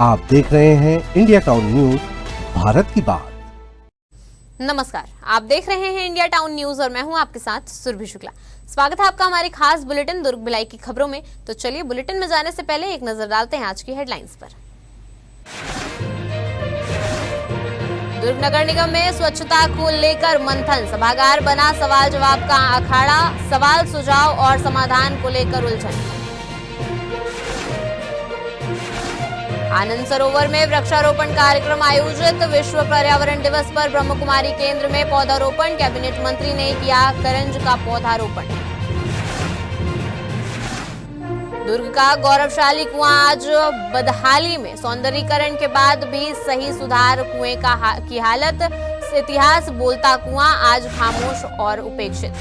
आप देख रहे हैं इंडिया टाउन न्यूज, भारत की बात। नमस्कार, आप देख रहे हैं इंडिया टाउन न्यूज और मैं हूं आपके साथ सुरभि शुक्ला। स्वागत है आपका हमारी खास बुलेटिन दुर्ग भिलाई की खबरों में। तो चलिए बुलेटिन में जाने से पहले एक नजर डालते हैं आज की हेडलाइंस पर। दुर्ग नगर निगम में स्वच्छता को लेकर मंथन, सभागार बना सवाल जवाब का अखाड़ा, सवाल सुझाव और समाधान को लेकर उलझन। आनंद सरोवर में वृक्षारोपण कार्यक्रम आयोजित, विश्व पर्यावरण दिवस पर ब्रह्मकुमारी केंद्र में पौधारोपण, कैबिनेट मंत्री ने किया करंज का पौधारोपण। दुर्ग का गौरवशाली कुआं आज बदहाली में, सौंदर्यीकरण के बाद भी सही सुधार कुएं की हालत, इतिहास बोलता कुआं आज खामोश और उपेक्षित।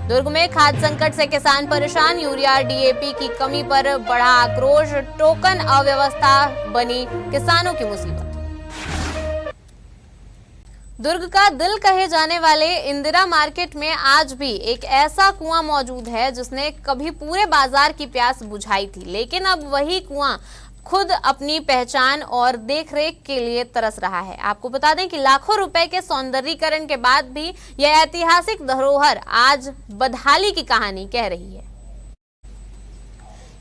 दुर्ग में खाद्य संकट से किसान परेशान, यूरिया डीएपी की कमी पर बढ़ा आक्रोश, टोकन अव्यवस्था बनी किसानों की मुसीबत। दुर्ग का दिल कहे जाने वाले इंदिरा मार्केट में आज भी एक ऐसा कुआं मौजूद है जिसने कभी पूरे बाजार की प्यास बुझाई थी, लेकिन अब वही कुआं खुद अपनी पहचान और देखरेख के लिए तरस रहा है। आपको बता दें कि लाखों रुपए के सौंदर्यीकरण के बाद भी यह ऐतिहासिक धरोहर आज बदहाली की कहानी कह रही है।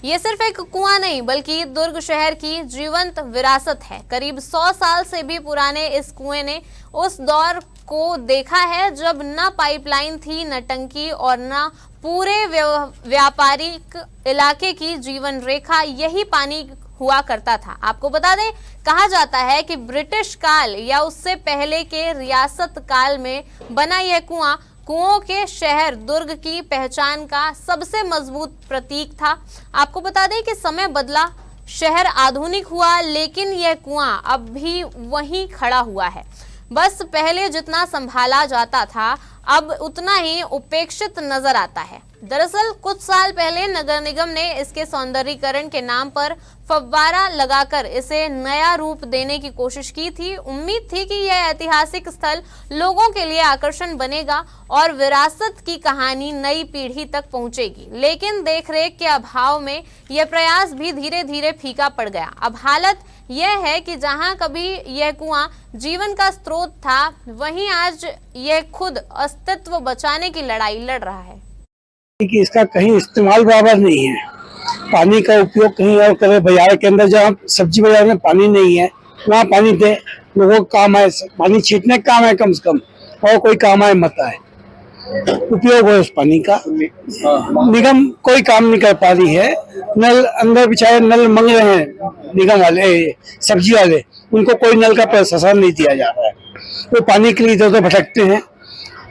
ये सिर्फ एक कुआं नहीं बल्कि दुर्ग शहर की जीवंत विरासत है। करीब 100 साल से भी पुराने इस कुएं ने उस दौर को देखा है जब न पाइपलाइन थी, न टंकी और न पूरे व्यापारिक इलाके की जीवन रेखा यही पानी हुआ करता था। आपको बता दें, कहा जाता है कि ब्रिटिश काल या उससे पहले के रियासत काल में बना यह कुआं कुओं के शहर दुर्ग की पहचान का सबसे मजबूत प्रतीक था। आपको बता दें कि समय बदला, शहर आधुनिक हुआ, लेकिन यह कुआं अब भी वहीं खड़ा हुआ है। बस पहले जितना संभाला जाता था अब उतना ही उपेक्षित नजर आता है। दरअसल कुछ साल पहले नगर निगम ने इसके सौंदर्यीकरण के नाम पर फव्वारा लगाकर इसे नया रूप देने की कोशिश की थी। उम्मीद थी कि यह ऐतिहासिक स्थल लोगों के लिए आकर्षण बनेगा और विरासत की कहानी नई पीढ़ी तक पहुंचेगी, लेकिन देखरेख के अभाव में यह प्रयास भी धीरे धीरे फीका पड़ गया। अब हालत यह है कि जहां कभी यह कुआं जीवन का स्रोत था, वहीं आज यह खुद अस्तित्व बचाने की लड़ाई लड़ रहा है। कि इसका कहीं इस्तेमाल बराबर नहीं है, पानी का उपयोग कहीं और करे। बाजार के अंदर जहाँ सब्जी बाजार में पानी नहीं है वहाँ पानी दे, लोगों को काम आए, पानी छींटने का काम है कम से कम, और कोई काम आए मत आए, उपयोग हो उस पानी का। निगम कोई काम नहीं कर पा रही है। नल अंदर बेचारे नल मांग रहे हैं निगम वाले, सब्जी वाले, उनको कोई नल का प्रशासन नहीं दिया जा रहा है। वो पानी के लिए इधर उधर भटकते हैं।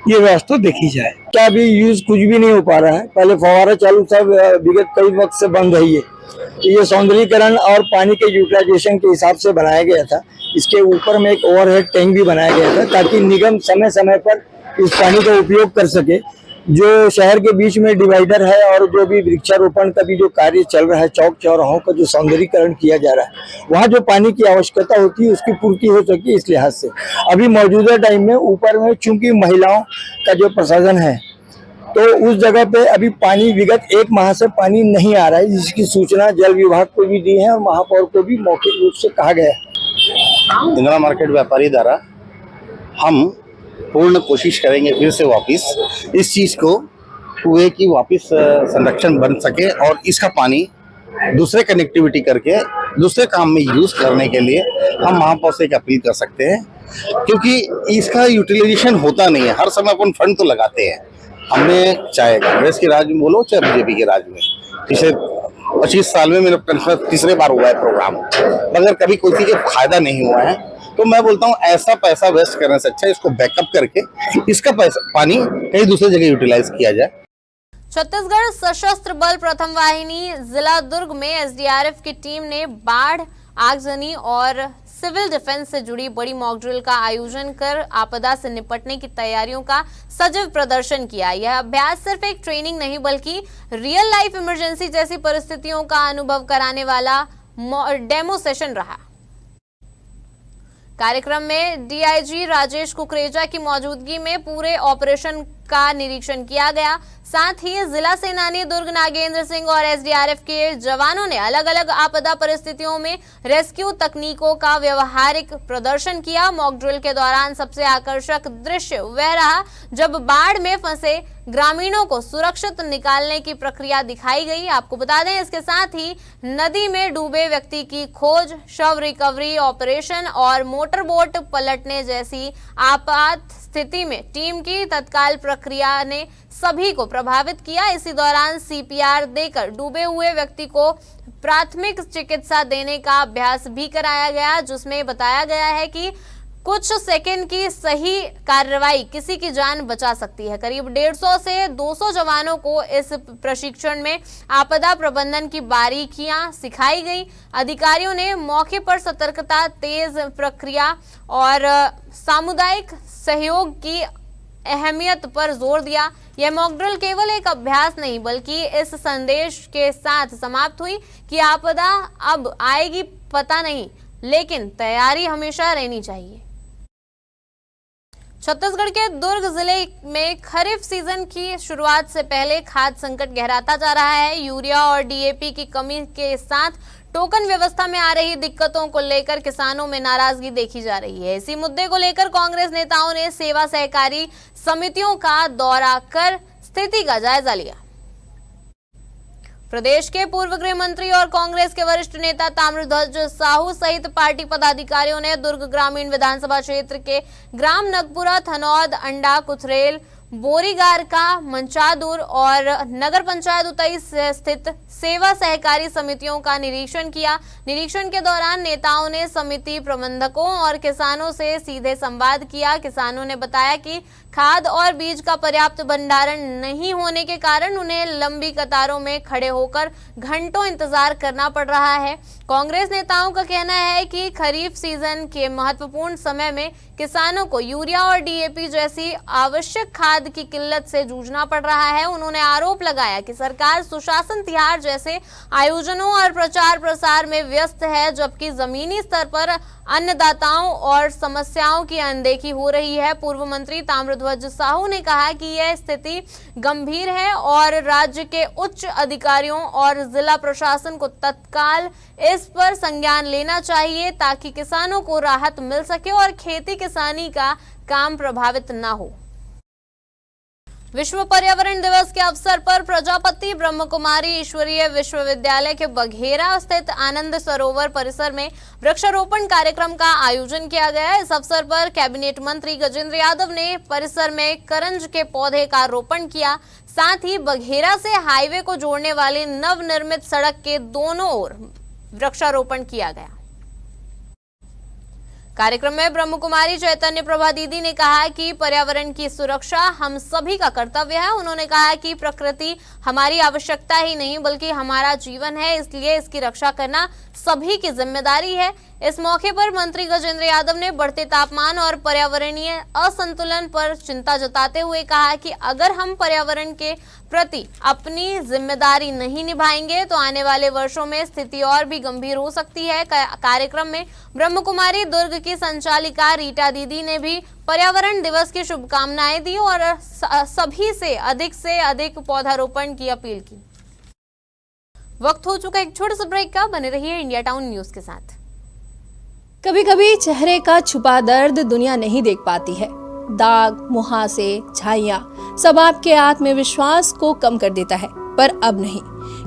ये व्यवस्था देखी जाए। क्या अभी यूज कुछ भी नहीं हो पा रहा है। पहले फव्वारा चालू था, विगत कई वक्त से बंद है। ये सौंदर्यीकरण और पानी के यूटिलाइजेशन के हिसाब से बनाया गया था। इसके ऊपर में एक ओवरहेड टैंक भी बनाया गया था ताकि निगम समय समय पर इस पानी का उपयोग कर सके। जो शहर के बीच में डिवाइडर है और जो भी वृक्षारोपण का भी जो कार्य चल रहा है, चौक चौराहों का जो सौंदर्यीकरण किया जा रहा है, वहाँ जो पानी की आवश्यकता होती है उसकी पूर्ति हो सके, इस लिहाज से अभी मौजूदा टाइम में ऊपर में चूंकि महिलाओं का जो प्रसाधन है, तो उस जगह पे अभी पानी विगत 1 माह से पानी नहीं आ रहा है, जिसकी सूचना जल विभाग को भी दी है और महापौर को भी मौखिक रूप से कहा गया है। इंदिरा मार्केट व्यापारी द्वारा हम पूर्ण कोशिश करेंगे फिर से वापस इस चीज को कुएं की वापस संरक्षण बन सके और इसका पानी दूसरे कनेक्टिविटी करके दूसरे काम में यूज करने के लिए हम महापौर से एक अपील कर सकते हैं, क्योंकि इसका यूटिलाइजेशन होता नहीं है। हर समय अपन फंड तो लगाते हैं। हमने चाहे कांग्रेस के राज में बोलो चाहे बीजेपी के राज में, पिछले 25 साल में मेरा तीसरे बार हुआ है प्रोग्राम, मगर कभी कोई चीज फायदा नहीं हुआ है। तो मैं बोलता हूँ ऐसा पैसा वेस्ट करने से अच्छा इसको बैकअप करके इसका पैसा पानी कहीं दूसरी जगह यूटिलाइज किया जाए। छत्तीसगढ़ सशस्त्र बल प्रथम वाहिनी जिला दुर्ग में एसडीआरएफ की टीम ने बाढ़, आगजनी और सिविल डिफेंस से जुड़ी बड़ी मॉक ड्रिल का आयोजन कर आपदा से निपटने की तैयारियों का सजीव प्रदर्शन किया। यह अभ्यास सिर्फ एक ट्रेनिंग नहीं बल्कि रियल लाइफ इमरजेंसी जैसी परिस्थितियों का अनुभव कराने वाला डेमो सेशन रहा। कार्यक्रम में डीआईजी राजेश कुकरेजा की मौजूदगी में पूरे ऑपरेशन का निरीक्षण किया गया। साथ ही जिला सेनानी दुर्ग नागेंद्र सिंह और एसडीआरएफ के जवानों ने अलग अलग आपदा परिस्थितियों में रेस्क्यू तकनीकों का व्यवहारिक प्रदर्शन किया। मॉक ड्रिल के दौरान सबसे आकर्षक दृश्य वह रहा जब बाढ़ में फंसे ग्रामीणों को सुरक्षित निकालने की प्रक्रिया दिखाई गई। आपको बता दें, इसके साथ ही नदी में डूबे व्यक्ति की खोज, शव रिकवरी ऑपरेशन और मोटर बोट पलटने जैसी आपात स्थिति में टीम की तत्काल प्रक्रिया ने सभी को प्रभावित किया। इसी दौरान सीपीआर देकर डूबे हुए व्यक्ति को प्राथमिक चिकित्सा देने का अभ्यास भी कराया गया, जिसमें बताया गया है कि कुछ सेकंड की सही कार्रवाई किसी की जान बचा सकती है। करीब 150 से 200 जवानों को इस प्रशिक्षण में आपदा प्रबंधन की बारीकियां सिखाई गई। अधिकारियों ने मौके पर सतर्कता, तेज प्रक्रिया और सामुदायिक सहयोग की अहमियत पर जोर दिया। यह मॉक ड्रिल केवल एक अभ्यास नहीं बल्कि इस संदेश के साथ समाप्त हुई कि आपदा अब आएगी पता नहीं, लेकिन तैयारी हमेशा रहनी चाहिए। छत्तीसगढ़ के दुर्ग जिले में खरीफ सीजन की शुरुआत से पहले खाद्य संकट गहराता जा रहा है। यूरिया और डीएपी की कमी के साथ टोकन व्यवस्था में आ रही दिक्कतों को लेकर किसानों में नाराजगी देखी जा रही है। इसी मुद्दे को लेकर कांग्रेस नेताओं ने सेवा सहकारी समितियों का दौरा कर स्थिति का जायजा लिया। प्रदेश के पूर्व गृह मंत्री और कांग्रेस के वरिष्ठ नेता ताम्रध्वज साहू सहित पार्टी पदाधिकारियों ने दुर्ग ग्रामीण विधानसभा क्षेत्र के ग्राम नगपुरा, थनौद, अंडा, कुथरेल, बोरीगारका, मंचादुर और नगर पंचायत उतई स्थित सेवा सहकारी समितियों का निरीक्षण किया। निरीक्षण के दौरान नेताओं ने समिति प्रबंधकों और किसानों से सीधे संवाद किया। किसानों ने बताया कि खाद और बीज का पर्याप्त भंडारण नहीं होने के कारण उन्हें लंबी कतारों में खड़े होकर घंटों इंतजार करना पड़ रहा है। कांग्रेस नेताओं का कहना है कि खरीफ सीजन के महत्वपूर्ण समय में किसानों को यूरिया और डीएपी जैसी आवश्यक खाद की किल्लत से जूझना पड़ रहा है। उन्होंने आरोप लगाया कि सरकार सुशासन तिहार जैसे आयोजनों और प्रचार प्रसार में व्यस्त है, जबकि जमीनी स्तर पर अन्नदाताओं और समस्याओं की अनदेखी हो रही है। पूर्व मंत्री ताम्रध्वज साहू ने कहा कि यह स्थिति गंभीर है और राज्य के उच्च अधिकारियों और जिला प्रशासन को तत्काल इस पर संज्ञान लेना चाहिए ताकि किसानों को राहत मिल सके और खेती किसानी का काम प्रभावित न हो। विश्व पर्यावरण दिवस के अवसर पर प्रजापति ब्रह्म कुमारी ईश्वरीय विश्वविद्यालय के बघेरा स्थित आनंद सरोवर परिसर में वृक्षारोपण कार्यक्रम का आयोजन किया गया। इस अवसर पर कैबिनेट मंत्री गजेंद्र यादव ने परिसर में करंज के पौधे का रोपण किया। साथ ही बघेरा से हाईवे को जोड़ने वाली नवनिर्मित सड़क के दोनों ओर वृक्षारोपण किया गया। कार्यक्रम में ब्रह्म कुमारी चैतन्य प्रभा दीदी ने कहा कि पर्यावरण की सुरक्षा हम सभी का कर्तव्य है। उन्होंने कहा कि प्रकृति हमारी आवश्यकता ही नहीं बल्कि हमारा जीवन है, इसलिए इसकी रक्षा करना सभी की जिम्मेदारी है। इस मौके पर मंत्री गजेंद्र यादव ने बढ़ते तापमान और पर्यावरणीय असंतुलन पर चिंता जताते हुए कहा कि अगर हम पर्यावरण के प्रति अपनी जिम्मेदारी नहीं निभाएंगे तो आने वाले वर्षों में स्थिति और भी गंभीर हो सकती है। कार्यक्रम में ब्रह्म कुमारी दुर्ग की संचालिका रीटा दीदी ने भी पर्यावरण दिवस की शुभकामनाएं दी और सभी से अधिक पौधारोपण की अपील की। वक्त हो चुका एक छोटे से ब्रेक का, बने रहिए इंडिया टाउन न्यूज के साथ। कभी कभी चेहरे का छुपा दर्द दुनिया नहीं देख पाती है। दाग, मुहासे, झाइयां सब आपके आत्मविश्वास को कम कर देता है, पर अब नहीं,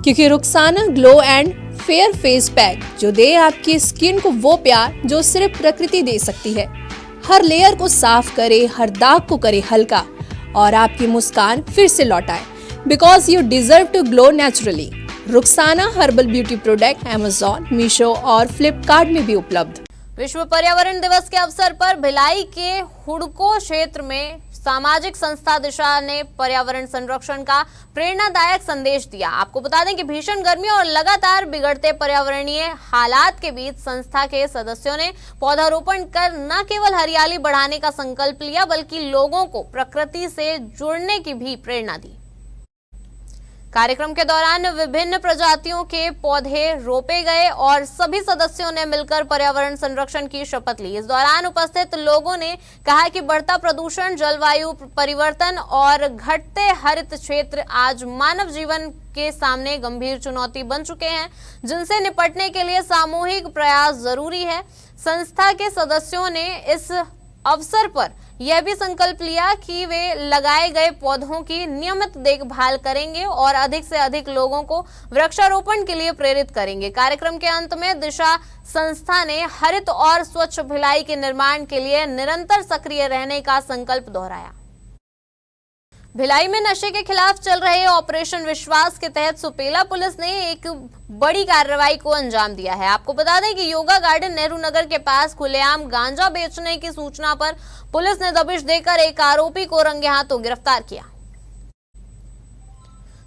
क्योंकि Rukhsana glow and fair face pack जो दे आपकी स्किन को वो प्यार जो सिर्फ प्रकृति दे सकती है। हर लेयर को साफ करे, हर दाग को करे हल्का और आपकी मुस्कान फिर से लौटाए। Because you deserve to glow naturally. Rukhsana herbal beauty product Amazon, Meesho और फ्लिपकार्ट में भी उपलब्ध। विश्व पर्यावरण दिवस के अवसर पर भिलाई के हुड़को क्षेत्र में सामाजिक संस्था दिशा ने पर्यावरण संरक्षण का प्रेरणादायक संदेश दिया। आपको बता दें कि भीषण गर्मी और लगातार बिगड़ते पर्यावरणीय हालात के बीच संस्था के सदस्यों ने पौधारोपण कर न केवल हरियाली बढ़ाने का संकल्प लिया बल्कि लोगों को प्रकृति से जुड़ने की भी प्रेरणा दी। कार्यक्रम के दौरान विभिन्न प्रजातियों के पौधे रोपे गए और सभी सदस्यों ने मिलकर पर्यावरण संरक्षण की शपथ ली। इस दौरान उपस्थित लोगों ने कहा कि बढ़ता प्रदूषण, जलवायु परिवर्तन और घटते हरित क्षेत्र आज मानव जीवन के सामने गंभीर चुनौती बन चुके हैं, जिनसे निपटने के लिए सामूहिक प्रयास जरूरी है। संस्था के सदस्यों ने इस अवसर पर यह भी संकल्प लिया कि वे लगाए गए पौधों की नियमित देखभाल करेंगे और अधिक से अधिक लोगों को वृक्षारोपण के लिए प्रेरित करेंगे। कार्यक्रम के अंत में दिशा संस्था ने हरित और स्वच्छ भिलाई के निर्माण के लिए निरंतर सक्रिय रहने का संकल्प दोहराया। भिलाई में नशे के खिलाफ चल रहे ऑपरेशन विश्वास के तहत सुपेला पुलिस ने एक बड़ी कार्रवाई को अंजाम दिया है। आपको बता दें कि योगा गार्डन नेहरू नगर के पास खुलेआम गांजा बेचने की सूचना पर पुलिस ने दबिश देकर एक आरोपी को रंगे हाथों गिरफ्तार किया।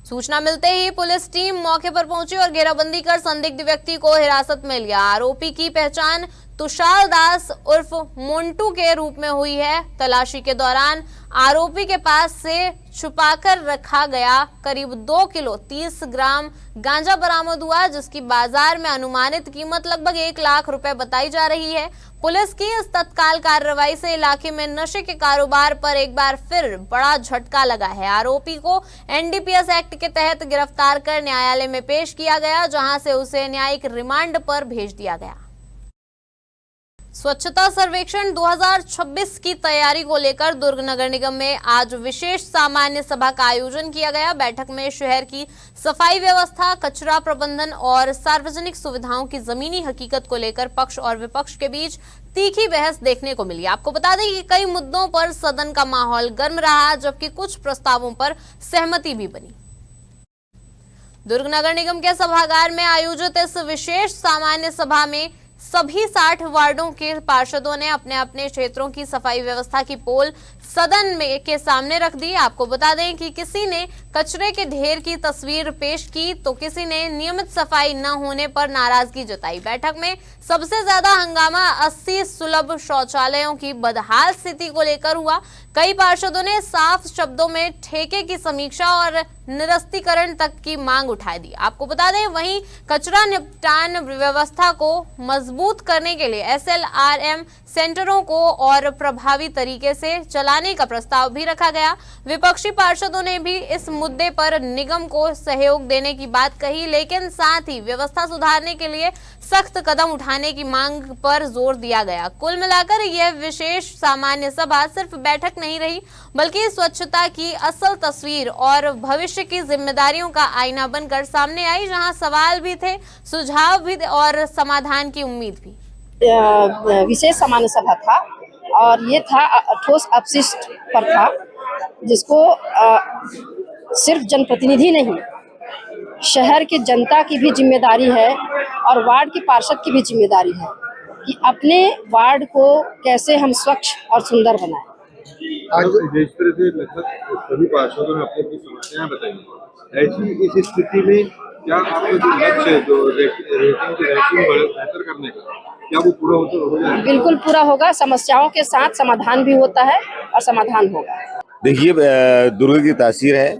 सूचना मिलते ही पुलिस टीम मौके पर पहुंची और घेराबंदी कर संदिग्ध व्यक्ति को हिरासत में लिया। आरोपी की पहचान तुषार दास उर्फ मोन्टू के रूप में हुई है। तलाशी के दौरान आरोपी के पास से छुपाकर रखा गया करीब 2 किलो 30 ग्राम गांजा बरामद हुआ, जिसकी बाजार में अनुमानित कीमत लगभग 1 लाख रुपए बताई जा रही है। पुलिस की इस तत्काल कार्रवाई से इलाके में नशे के कारोबार पर एक बार फिर बड़ा झटका लगा है। आरोपी को एनडीपीएस एक्ट के तहत गिरफ्तार कर न्यायालय में पेश किया गया, जहां से उसे न्यायिक रिमांड पर भेज दिया गया। स्वच्छता सर्वेक्षण 2026 की तैयारी को लेकर दुर्ग नगर निगम में आज विशेष सामान्य सभा का आयोजन किया गया। बैठक में शहर की सफाई व्यवस्था, कचरा प्रबंधन और सार्वजनिक सुविधाओं की जमीनी हकीकत को लेकर पक्ष और विपक्ष के बीच तीखी बहस देखने को मिली। आपको बता दें कि कई मुद्दों पर सदन का माहौल गर्म रहा, जबकि कुछ प्रस्तावों पर सहमति भी बनी। दुर्ग नगर निगम के सभागार में आयोजित इस विशेष सामान्य सभा में सभी 60 वार्डों के पार्षदों ने अपने अपने क्षेत्रों की सफाई व्यवस्था की पोल सदन में के सामने रख दी। आपको बता दें कि किसी ने कचरे के ढेर की तस्वीर पेश की तो किसी ने नियमित सफाई न होने पर नाराजगी जताई। बैठक में सबसे ज्यादा हंगामा 80 सुलभ शौचालयों की बदहाल स्थिति को लेकर हुआ। कई पार्षदों ने साफ शब्दों में ठेके की समीक्षा और निरस्तीकरण तक की मांग उठा दी। आपको बता दें, वहीं कचरा निपटान व्यवस्था को मजबूत करने के लिए SLRM सेंटरों को और प्रभावी तरीके से चलाने का प्रस्ताव भी रखा गया। विपक्षी पार्षदों ने भी इस मुद्दे पर निगम को सहयोग देने की बात कही, लेकिन साथ ही व्यवस्था सुधारने के लिए सख्त कदम उठाने की मांग पर जोर दिया गया। कुल मिलाकर यह विशेष सामान्य सभा सिर्फ बैठक नहीं रही, बल्कि स्वच्छता की असल तस्वीर और भविष्य की जिम्मेदारियों का आईना बनकर सामने आई, जहां सवाल भी थे, सुझाव भी और समाधान की उम्मीद भी। विशेष सामान्य सभा था और ये था ठोस अपशिष्ट पर था, जिसको सिर्फ जनप्रतिनिधि नहीं, शहर की जनता की भी जिम्मेदारी है और वार्ड के पार्षद की भी जिम्मेदारी है कि अपने वार्ड को कैसे हम स्वच्छ और सुंदर बनाएं। आज जिस तरह से लगभग सभी पार्षदों ने अपनी अपनी समस्याएं बताई, ऐसी इस स्थिति में क्या आपका जो लक्ष्य है, जो रेटिंग बेहतर करने का, क्या वो पूरा हो जाएगा? बिल्कुल पूरा होगा। समस्याओं के साथ समाधान भी होता है और समाधान होगा। देखिए, दुर्ग की तासीर है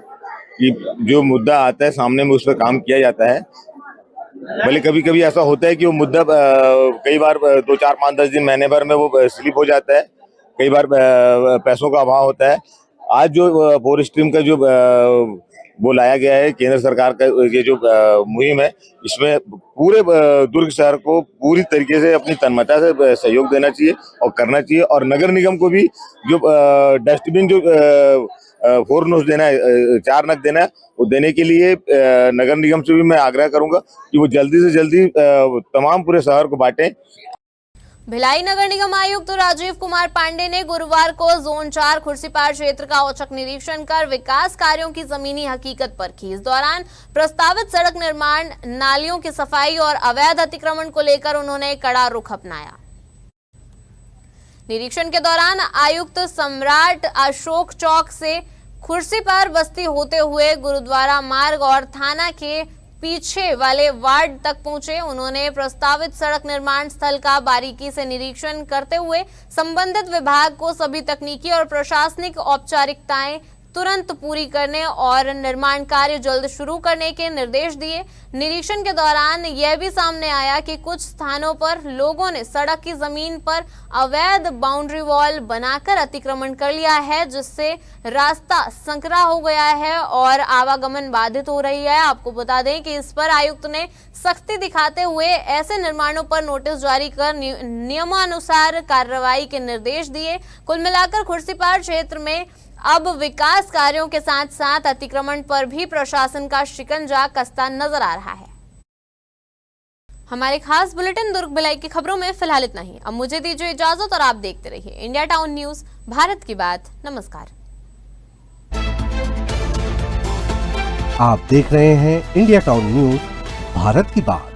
कि जो मुद्दा आता है सामने में उस पर काम किया जाता है। भले कभी कभी ऐसा होता है कि वो मुद्दा कई बार 2, 4, 5, 10 दिन, महीने भर में वो स्लिप हो जाता है। कई बार पैसों का अभाव होता है। आज जो 4 स्ट्रीम का जो वो लाया गया है केंद्र सरकार का, ये जो मुहिम है, इसमें पूरे दुर्ग शहर को पूरी तरीके से अपनी तन्मयता से सहयोग देना चाहिए और करना चाहिए। और नगर निगम को भी जो डस्टबिन जो 4 नोट देना है, 4 नग देना है, वो देने के लिए नगर निगम से भी मैं आग्रह करूंगा कि वो जल्दी से जल्दी तमाम पूरे शहर को बांटें। भिलाई नगर निगम आयुक्त राजीव कुमार पांडे ने गुरुवार को जोन 4 खुर्सीपार क्षेत्र का औचक निरीक्षण कर विकास कार्यों की जमीनी हकीकत परखी। इस दौरान प्रस्तावित सड़क निर्माण, नालियों की सफाई और अवैध अतिक्रमण को लेकर उन्होंने कड़ा रुख अपनाया। निरीक्षण के दौरान आयुक्त सम्राट अशोक चौक से खुर्सीपार बस्ती होते हुए गुरुद्वारा मार्ग और थाना के पीछे वाले वार्ड तक पहुंचे। उन्होंने प्रस्तावित सड़क निर्माण स्थल का बारीकी से निरीक्षण करते हुए संबंधित विभाग को सभी तकनीकी और प्रशासनिक औपचारिकताएं तुरंत पूरी करने और निर्माण कार्य जल्द शुरू करने के निर्देश दिए। निरीक्षण के दौरान यह भी सामने आया कि कुछ स्थानों पर लोगों ने सड़क की जमीन पर अवैध बाउंड्री वॉल बनाकर अतिक्रमण कर लिया है, जिससे रास्ता संकरा हो गया है और आवागमन बाधित हो रही है। आपको बता दें कि इस पर आयुक्त ने सख्ती दिखाते हुए ऐसे निर्माणों पर नोटिस जारी कर नियमानुसार कार्रवाई के निर्देश दिए। कुल मिलाकर खुर्सीपार क्षेत्र में अब विकास कार्यों के साथ साथ अतिक्रमण पर भी प्रशासन का शिकंजा कसता नजर आ रहा है। हमारे खास बुलेटिन दुर्ग भिलाई की खबरों में फिलहाल इतना ही। अब मुझे दीजिए इजाजत और आप देखते रहिए इंडिया टाउन न्यूज, भारत की बात। नमस्कार। आप देख रहे हैं इंडिया टाउन न्यूज, भारत की बात।